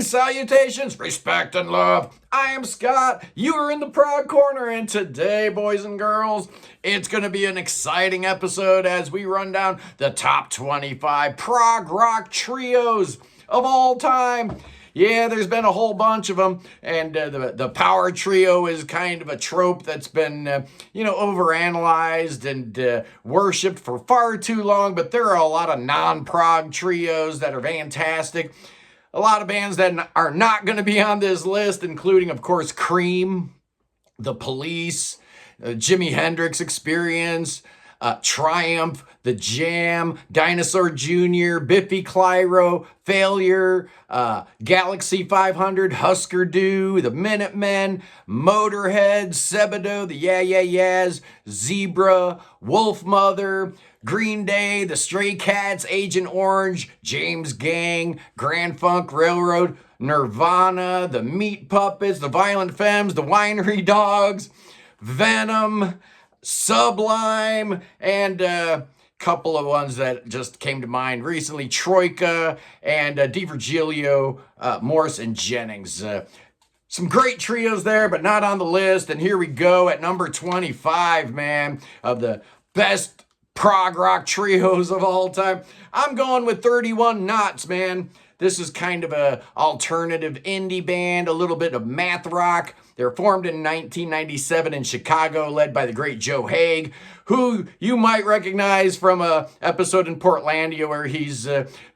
Greetings, salutations, respect and love. I am Scott. You are in the Prog Corner, and today, boys and girls, it's going to be an exciting episode as we run down the top 25 prog rock trios of all time. Yeah, there's been a whole bunch of them, and the power trio is kind of a trope that's been, overanalyzed and worshipped for far too long, but there are a lot of non-prog trios that are fantastic. A lot of bands that are not going to be on this list, including, of course, Cream, The Police, Jimi Hendrix Experience, Triumph, The Jam, Dinosaur Jr., Biffy Clyro, Failure, Galaxy 500, Husker Du, The Minutemen, Motorhead, Sebado, The Yeah Yeah Yeahs, Zebra, Wolfmother, Green Day, The Stray Cats, Agent Orange, James Gang, Grand Funk Railroad, Nirvana, The Meat Puppets, The Violent Femmes, The Winery Dogs, Venom, Sublime, and a couple of ones that just came to mind recently, Troika and DiVirgilio, Morse, and Jennings. Some great trios there, but not on the list. And here we go at number 25, man, of the best prog rock trios of all time. I'm going with 31 Knots, man. This is kind of a alternative indie band, a little bit of math rock. They're formed in 1997 in Chicago, led by the great Joe Haig, who you might recognize from a episode in Portlandia where he's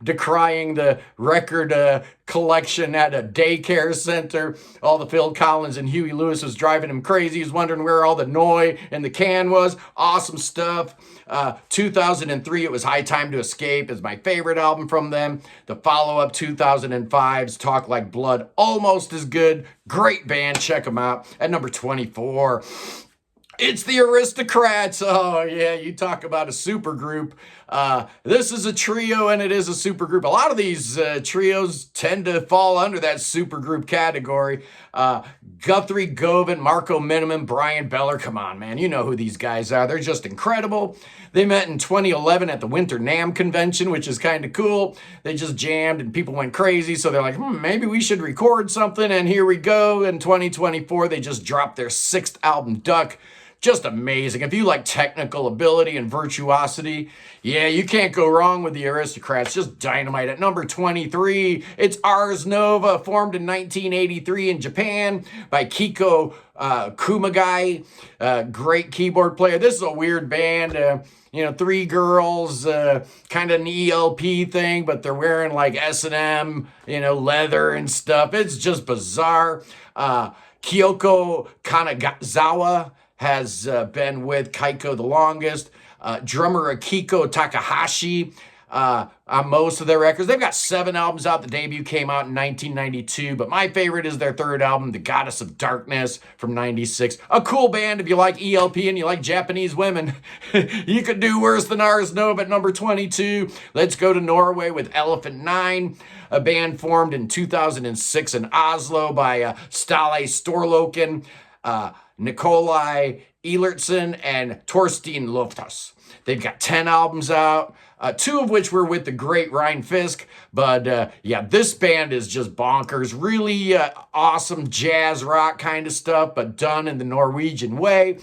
decrying the record collection at a daycare center. All the Phil Collins and Huey Lewis was driving him crazy. He's wondering where all the Noi in the can was. Awesome stuff. 2003, It Was High Time to Escape is my favorite album from them. The follow-up, 2005's Talk Like Blood, almost as good. Great band. Check them out. At number 24, it's the Aristocrats. Oh, yeah, you talk about a super group. This is a trio, and it is a super group. A lot of these trios tend to fall under that super group category. Guthrie Govan, Marco Minimum, Brian Beller. Come on, man. You know who these guys are. They're just incredible. They met in 2011 at the Winter NAMM convention, which is kind of cool. They just jammed and people went crazy. So they're like, maybe we should record something. And here we go. In 2024, they just dropped their 6th album, Duck. Just amazing. If you like technical ability and virtuosity, yeah, you can't go wrong with the Aristocrats. Just dynamite. At number 23, it's Ars Nova, formed in 1983 in Japan by Kiko Kumagai, great keyboard player. This is a weird band. 3 girls, kind of an ELP thing, but they're wearing like S&M, leather and stuff. It's just bizarre. Kyoko Kanagawa has been with Kaiko the longest. Drummer Akiko Takahashi on most of their records. They've got 7 albums out. The debut came out in 1992, but my favorite is their 3rd album, The Goddess of Darkness, from 96. A cool band if you like ELP and you like Japanese women. You could do worse than Ars Nova at number 22. Let's go to Norway with Elephant 9, a band formed in 2006 in Oslo by Stale Storloken, Nikolai Eilertsen, and Torstein Loftus. They've got 10 albums out, 2 of which were with the great Ryan Fisk. But this band is just bonkers. Really awesome jazz rock kind of stuff, but done in the Norwegian way.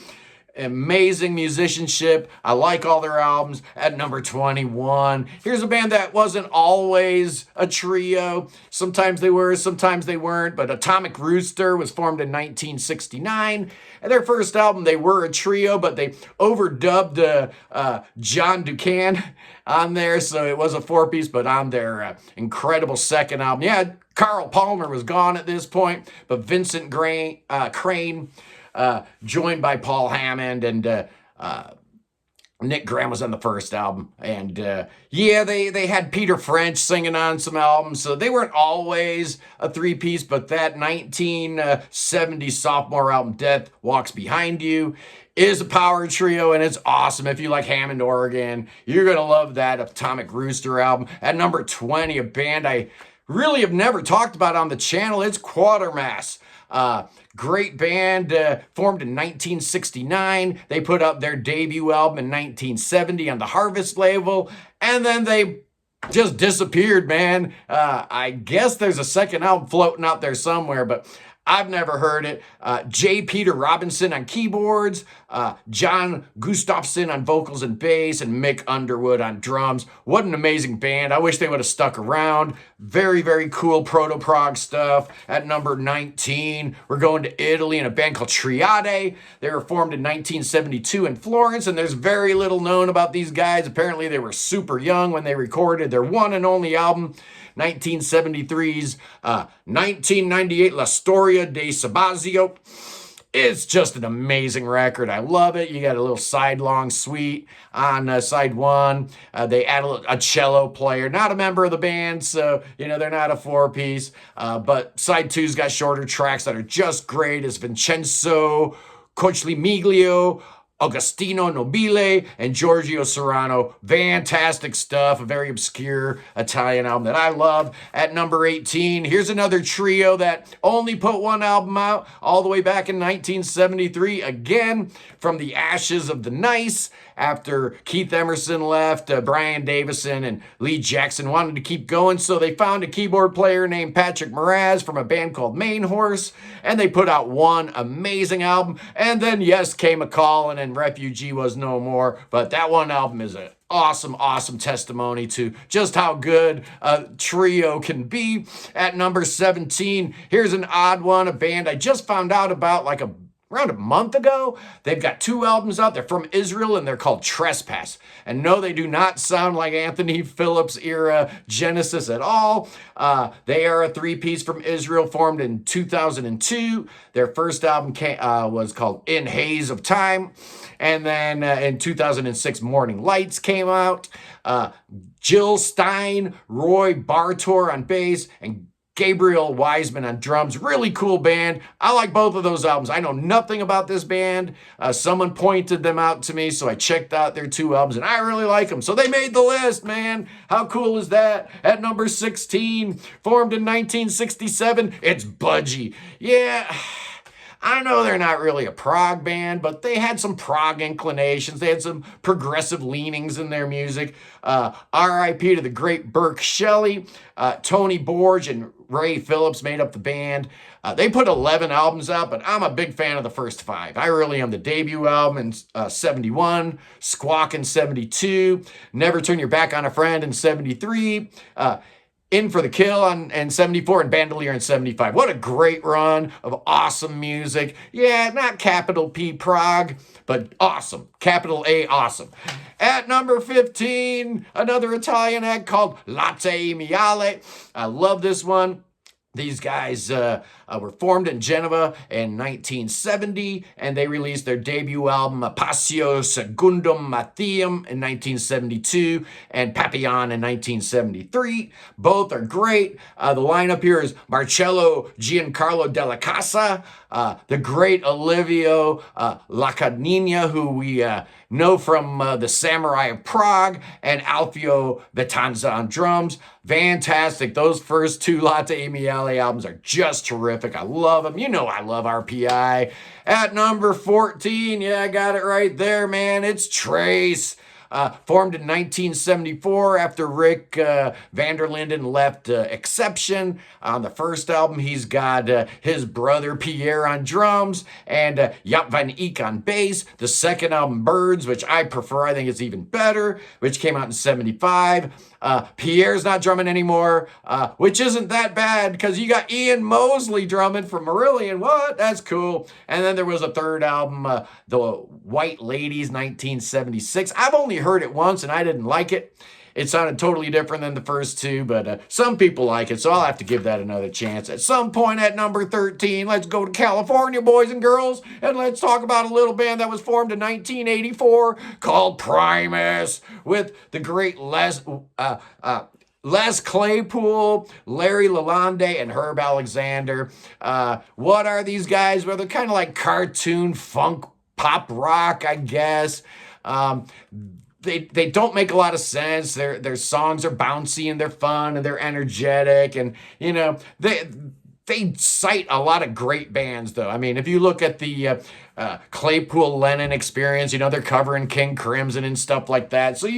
Amazing musicianship. I like all their albums. At number 21, here's a band that wasn't always a trio. Sometimes they were, sometimes they weren't. But Atomic Rooster was formed in 1969. And their first album, they were a trio, but they overdubbed John Ducan on there. So it was a 4-piece, but on their incredible second album. Yeah, Carl Palmer was gone at this point, but Vincent Crane, joined by Paul Hammond, and Nick Graham was on the first album. And they had Peter French singing on some albums, so they weren't always a 3-piece, but that 1970 sophomore album, Death Walks Behind You, is a power trio, and it's awesome. If you like Hammond organ, you're going to love that Atomic Rooster album. At number 20, a band I really have never talked about on the channel, it's Quartermass. Great band, formed in 1969. They put up their debut album in 1970 on the Harvest label, and then they just disappeared, man. I guess there's a second album floating out there somewhere, but I've never heard it. J. Peter Robinson on keyboards, John Gustafson on vocals and bass, and Mick Underwood on drums. What an amazing band. I wish they would have stuck around. Very, very cool proto-prog stuff. At number 19, we're going to Italy in a band called Triade. They were formed in 1972 in Florence, and there's very little known about these guys. Apparently, they were super young when they recorded their one and only album. 1973's 1998 La Storia de Sabazio. It's just an amazing record. I love it. You got a little side-long suite on side one. They add a cello player, not a member of the band, so, they're not a four-piece. But side two's got shorter tracks that are just great. It's Vincenzo Cochlimiglio, Agostino Nobile, and Giorgio Serrano. Fantastic stuff. A very obscure Italian album that I love. At number 18, here's another trio that only put one album out all the way back in 1973. Again, from the ashes of the Nice. After Keith Emerson left, Brian Davison and Lee Jackson wanted to keep going, so they found a keyboard player named Patrick Moraz from a band called Main Horse, and they put out one amazing album. And then, yes, came a call, and then Refugee was no more. But that one album is an awesome, awesome testimony to just how good a trio can be. At number 17, here's an odd one, a band I just found out about around a month ago. They've got two albums out. They're from Israel, and they're called Trespass. And no, they do not sound like Anthony Phillips era Genesis at all. They are a three-piece from Israel, formed in 2002. Their first album was called In Haze of Time. And then in 2006, Morning Lights came out. Jill Stein, Roy Bartor on bass, and Gabriel Wiseman on drums. Really cool band. I like both of those albums. I know nothing about this band. Someone pointed them out to me, so I checked out their two albums, and I really like them. So they made the list, man. How cool is that? At number 16, formed in 1967, it's Budgy. Yeah, I know they're not really a prog band, but they had some prog inclinations. They had some progressive leanings in their music. R.I.P. to the great Burke Shelley. Tony Borge and Ray Phillips made up the band. They put 11 albums out, but I'm a big fan of the first 5. I really am. The debut album in 71, Squawk in 72, Never Turn Your Back on a Friend in 73, In for the Kill in 74, and Bandolier in 75. What a great run of awesome music. Yeah, not capital P prog, but awesome. Capital A awesome. At number 15, another Italian act called Latm. I love this one. These guys were formed in Genova in 1970, and they released their debut album, Passio Secundum Mathium, in 1972, and Papillon in 1973. Both are great. The lineup here is Marcello Giancarlo Della Casa, the great Olivio Lacanina, who we know from the Samurai of Prague, and Alfio Vitanza on drums. Fantastic. Those first two Latte Amiale albums are just terrific. I love them. You know I love RPI. At number 14, yeah, I got it right there, man. It's Trace. Formed in 1974 after Rick Vanderlinden left Exception. On the first album, he's got his brother Pierre on drums and Jaap van Eyck on bass. The second album, Birds, which I prefer, I think it's even better, which came out in 75. Pierre's not drumming anymore, which isn't that bad because you got Ian Mosley drumming from Marillion. What? That's cool. And then there was a third album, The White Ladies, 1976. I've only heard it once and I didn't like it. It sounded totally different than the first two, but some people like it, so I'll have to give that another chance. At some point at number 13, let's go to California, boys and girls, and let's talk about a little band that was formed in 1984 called Primus, with the great Les Claypool, Larry Lalonde, and Herb Alexander. What are these guys? Well, they're kind of like cartoon funk pop rock, I guess. They don't make a lot of sense. Their songs are bouncy and they're fun and they're energetic, and they cite a lot of great bands, though. I mean, if you look at the Claypool Lennon Experience, they're covering King Crimson and stuff like that. So,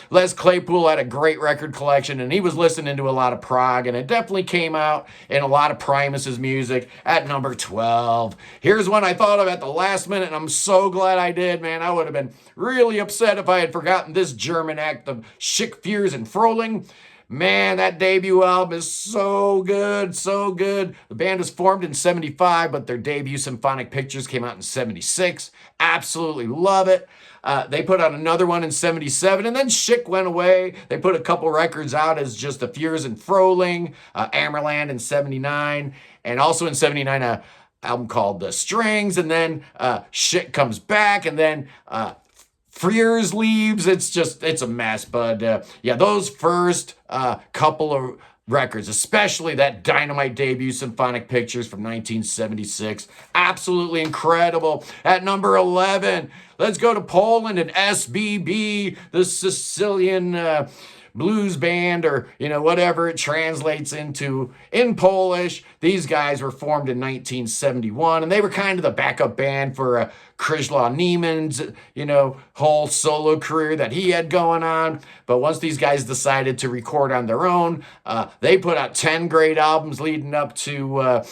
Les Claypool had a great record collection, and he was listening to a lot of prog, and it definitely came out in a lot of Primus's music at number 12. Here's one I thought of at the last minute, and I'm so glad I did, man. I would have been really upset if I had forgotten this German act of Schick, Furs and Frohling. Man, that debut album is so good, so good. The band was formed in 75, but their debut Symphonic Pictures came out in 76. Absolutely love it. They put out another one in 77, and then Schick went away. They put a couple records out as just the Furs and Frohling, Amerland in 79, and also in 79, an album called The Strings, and then Schick comes back, and then Frears leaves. It's a mess. But those first couple of records, especially that Dynamite debut Symphonic Pictures from 1976, absolutely incredible. At number 11, let's go to Poland and SBB, the Sicilian blues band, or whatever it translates into in Polish. These guys were formed in 1971, and they were kind of the backup band for Krzysztof Niemann's whole solo career that he had going on. But once these guys decided to record on their own, they put out 10 great albums leading up to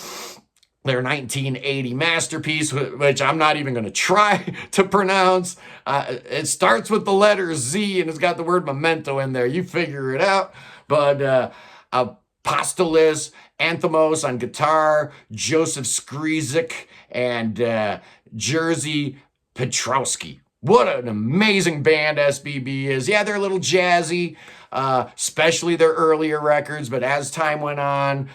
their 1980 masterpiece, which I'm not even going to try to pronounce. It starts with the letter Z, and it's got the word memento in there. You figure it out. But Apostolos Anthemos on guitar, Joseph Skrizik, and Jerzy Petrowski. What an amazing band SBB is. Yeah, they're a little jazzy, especially their earlier records, but as time went on,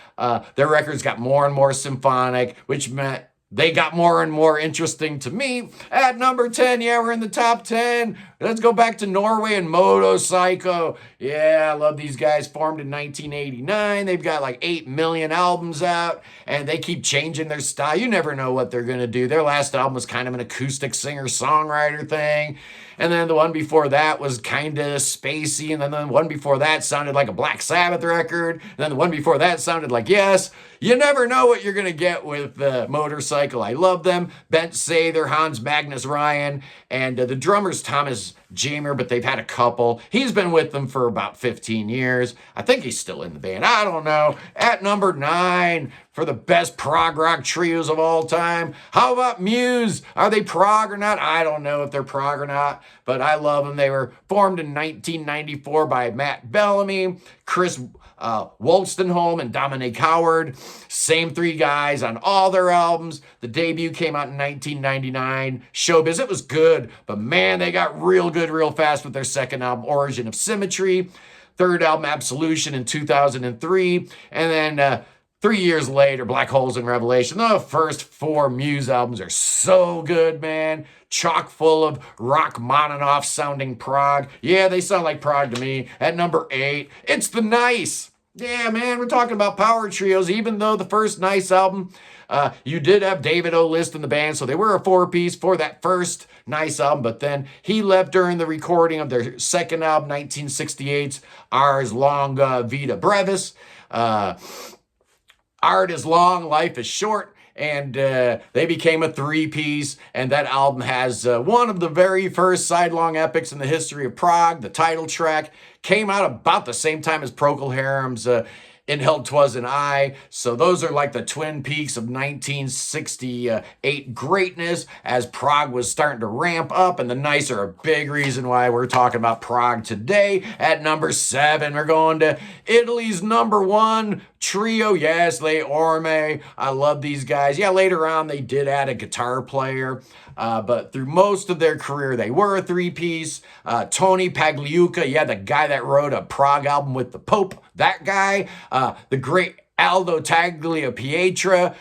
their records got more and more symphonic, which meant they got more and more interesting to me. At number 10, we're in the top 10. Let's go back to Norway and Motocycle. Yeah, I love these guys. Formed in 1989. They've got like 8 million albums out, and they keep changing their style. You never know what they're going to do. Their last album was kind of an acoustic singer-songwriter thing. And then the one before that was kind of spacey. And then the one before that sounded like a Black Sabbath record. And then the one before that sounded like Yes. You never know what you're going to get with Motorcycle. I love them. Bent Sather, Hans Magnus Ryan, and the drummer's Thomas Jamer, but they've had a couple. He's been with them for about 15 years. I think he's still in the band. I don't know. At number 9, for the best prog rock trios of all time, how about Muse? Are they prog or not? I don't know if they're prog or not, but I love them. They were formed in 1994 by Matt Bellamy, Chris Wolstenholme, and Dominic Howard. Same 3 guys on all their albums. The debut came out in 1999. Showbiz, it was good, but man, they got real good real fast with their second album, Origin of Symmetry. Third album, Absolution, in 2003. And then 3 years later, Black Holes and Revelation. The first 4 Muse albums are so good, man. Chock full of Rachmaninoff sounding prog. Yeah, they sound like prog to me. At number 8, it's the Nice. Yeah, man, we're talking about power trios. Even though the first Nice album, you did have David O. List in the band, so they were a 4-piece for that first Nice album, but then he left during the recording of their second album, 1968's Ars Longa Vita Brevis. Art is long, life is short. And they became a 3-piece, and that album has one of the very first sidelong epics in the history of prog. The title track came out about the same time as Procol Harum's In Held 'Twas an I. So those are like the twin peaks of 1968 greatness as prog was starting to ramp up, and the Nice are a big reason why we're talking about prog today. At number 7, we're going to Italy's number 1 trio. Yes, Le Orme. I love these guys. Yeah, later on they did add a guitar player, but through most of their career they were a 3-piece. Tony Pagliuca, yeah, the guy that wrote a prog album with the Pope, that guy. The great Aldo Tagliapietra,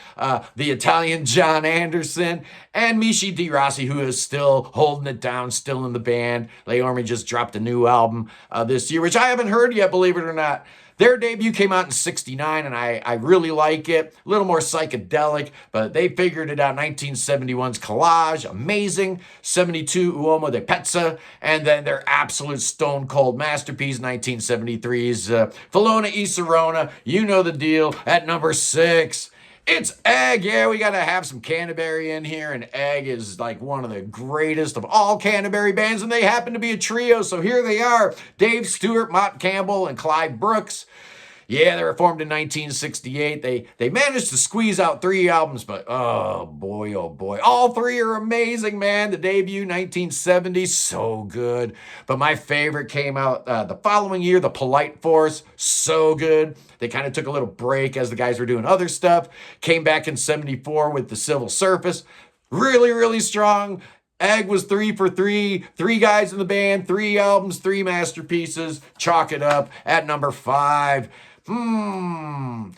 the Italian John Anderson, and Michi Di Rossi, who is still holding it down, still in the band. Le Orme just dropped a new album this year, which I haven't heard yet, believe it or not. Their debut came out in 69, and I really like it. A little more psychedelic, but they figured it out. 1971's Collage, amazing. 72, Uomo de Pezza, and then their absolute stone cold masterpiece, 1973's Filona y Serona. You know the deal. At number 6, it's Egg. Yeah, we got to have some Canterbury in here, and Egg is like one of the greatest of all Canterbury bands, and they happen to be a trio, so here they are. Dave Stewart, Mott Campbell, and Clyde Brooks. Yeah, they were formed in 1968. They managed to squeeze out 3 albums, but oh boy, all 3 are amazing, man. The debut, 1970, so good. But my favorite came out the following year, The Polite Force, so good. They kind of took a little break as the guys were doing other stuff. Came back in 74 with The Civil Surface. Really, really strong. Egg was 3 for 3. 3 guys in the band, 3 albums, 3 masterpieces. Chalk it up at number 5. I'm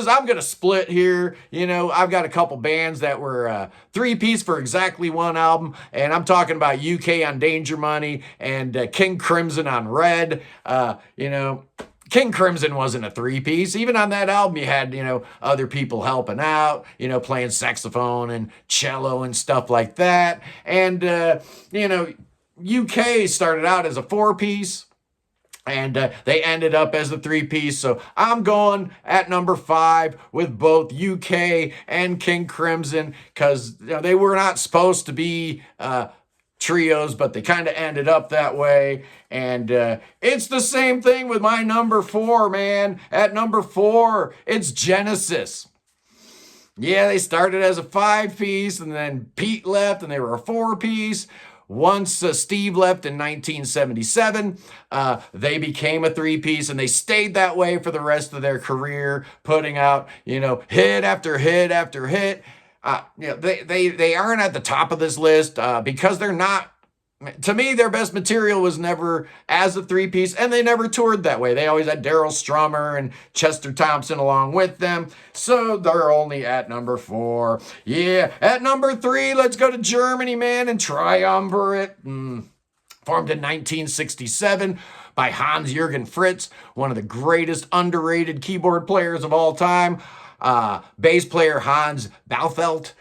going to split here. You know, I've got a couple bands that were 3-piece for exactly 1 album, and I'm talking about UK on Danger Money and King Crimson on Red. King Crimson wasn't a 3-piece. Even on that album, you had, other people helping out, playing saxophone and cello and stuff like that. And, UK started out as a 4-piece. And they ended up as a 3-piece. So I'm going at number 5 with both UK and King Crimson, because they were not supposed to be trios, but they kind of ended up that way. And it's the same thing with my number 4, man. At number 4, it's Genesis. Yeah, they started as a 5-piece, and then Pete left, and they were a 4-piece. Once Steve left in 1977, they became a 3-piece, and they stayed that way for the rest of their career, putting out, hit after hit after hit. They aren't at the top of this list because they're not. To me, their best material was never as a 3-piece, and they never toured that way. They always had Daryl Strummer and Chester Thompson along with them, so they're only at number 4. Yeah, at number 3, let's go to Germany, man, and Triumvirate. Formed in 1967 by Hans-Jürgen Fritz, one of the greatest underrated keyboard players of all time. Bass player Hans Baufeld,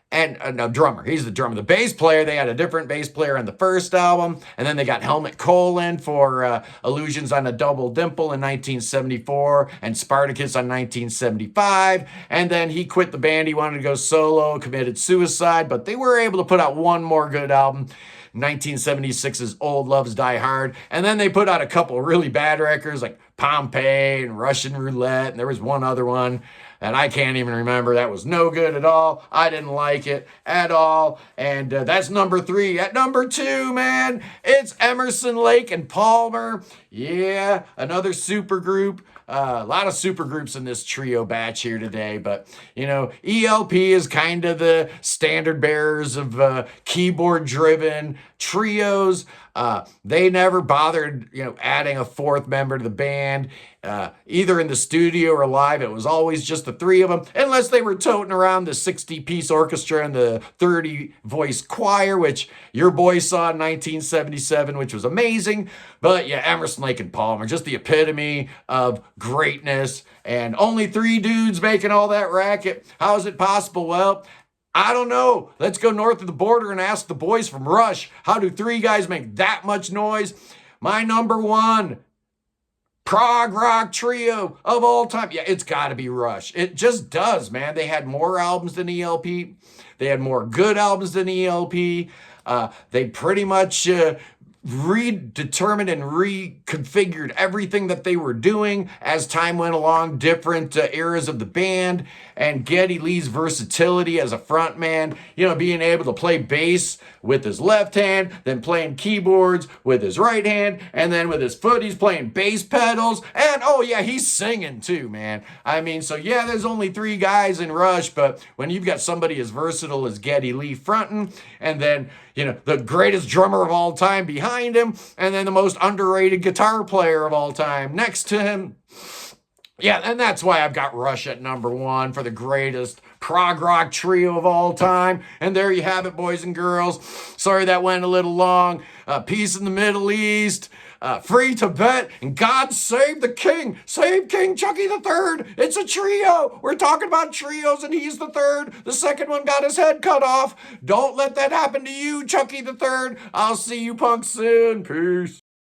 and drummer. He's the drummer. The bass player, they had a different bass player on the first album, and then they got Helmut Kohl in for Illusions on a Double Dimple in 1974, and Spartacus on 1975, and then he quit the band. He wanted to go solo, committed suicide, but they were able to put out one more good album, 1976's Old Loves Die Hard, and then they put out a couple really bad records like Pompeii and Russian Roulette, and there was one other one that I can't even remember. That was no good at all. I didn't like it at all. And that's number 3. At number 2, man, it's Emerson, Lake and Palmer. Yeah, another super group. A lot of super groups in this trio batch here today, but ELP is kind of the standard bearers of keyboard-driven trios. They never bothered, adding a 4th member to the band, either in the studio or live. It was always just the 3 of them, unless they were toting around the 60-piece orchestra and the 30-voice choir, which your boy saw in 1977, which was amazing. But yeah, Emerson, Lake and Palmer, just the epitome of greatness, and only 3 dudes making all that racket. How is it possible? Well, I don't know. Let's go north of the border and ask the boys from Rush. How do 3 guys make that much noise? My number 1 prog rock trio of all time. Yeah, it's got to be Rush. It just does, man. They had more albums than ELP. They had more good albums than ELP. They pretty much redetermined and reconfigured everything that they were doing as time went along, different eras of the band, and Geddy Lee's versatility as a frontman, being able to play bass with his left hand, then playing keyboards with his right hand, and then with his foot he's playing bass pedals, and oh yeah, he's singing too, man. I mean, so yeah, there's only 3 guys in Rush, but when you've got somebody as versatile as Geddy Lee fronting, and then the greatest drummer of all time behind him, and then the most underrated guitar player of all time next to him. Yeah, and that's why I've got Rush at number 1 for the greatest prog rock trio of all time. And there you have it, boys and girls. Sorry that went a little long. Peace in the Middle East. free to bet, and God save the king. Save King Chucky the Third. It's a trio. We're talking about trios, and he's the third. The second one got his head cut off. Don't let that happen to you, Chucky the Third. I'll see you punks soon. Peace.